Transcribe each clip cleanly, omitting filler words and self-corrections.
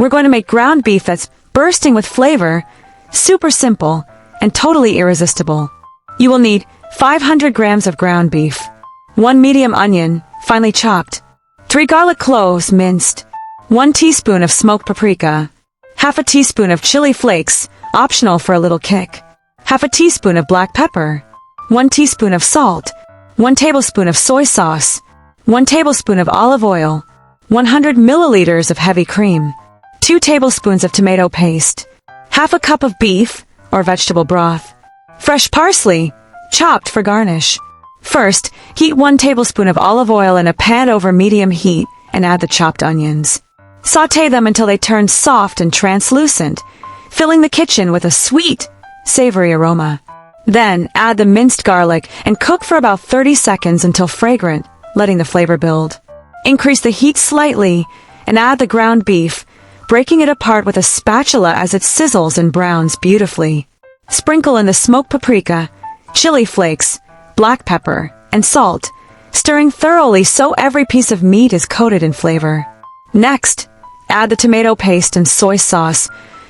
We're going to make ground beef that's bursting with flavor, super simple, and totally irresistible. You will need 500 grams of ground beef, 1 medium onion, finely chopped, 3 garlic cloves minced, 1 teaspoon of smoked paprika, half a teaspoon of chili flakes, optional for a little kick, half a teaspoon of black pepper, 1 teaspoon of salt, 1 tablespoon of soy sauce, 1 tablespoon of olive oil, 100 milliliters of heavy cream, 2 tablespoons of tomato paste, half a cup of beef or vegetable broth, fresh parsley, chopped for garnish. First, heat 1 tablespoon of olive oil in a pan over medium heat and add the chopped onions. Sauté them until they turn soft and translucent, filling the kitchen with a sweet, savory aroma. Then, add the minced garlic and cook for about 30 seconds until fragrant, letting the flavor build. Increase the heat slightly and add the ground beef, breaking it apart with a spatula as it sizzles and browns beautifully. Sprinkle in the smoked paprika, chili flakes, black pepper, and salt, stirring thoroughly so every piece of meat is coated in flavor. Next, add the tomato paste and soy sauce,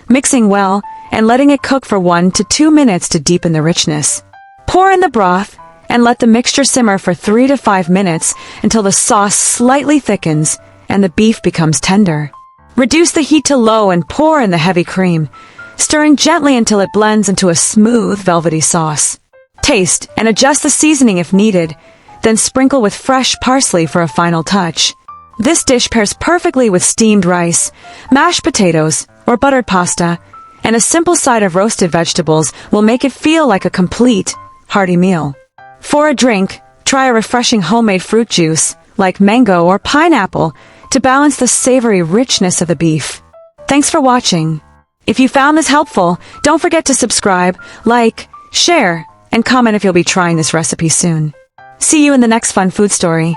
mixing well and letting it cook for 1 to 2 minutes to deepen the richness. Pour in the broth and let the mixture simmer for 3 to 5 minutes until the sauce slightly thickens and the beef becomes tender. Reduce the heat to low and pour in the heavy cream, stirring gently until it blends into a smooth, velvety sauce. Taste and adjust the seasoning if needed, then sprinkle with fresh parsley for a final touch. This dish pairs perfectly with steamed rice, mashed potatoes, or buttered pasta, and a simple side of roasted vegetables will make it feel like a complete, hearty meal. For a drink, try a refreshing homemade fruit juice, like mango or pineapple, to balance the savory richness of the beef. Thanks for watching. If you found this helpful, don't forget to subscribe, like, share, and comment if you'll be trying this recipe soon. See you in the next fun food story.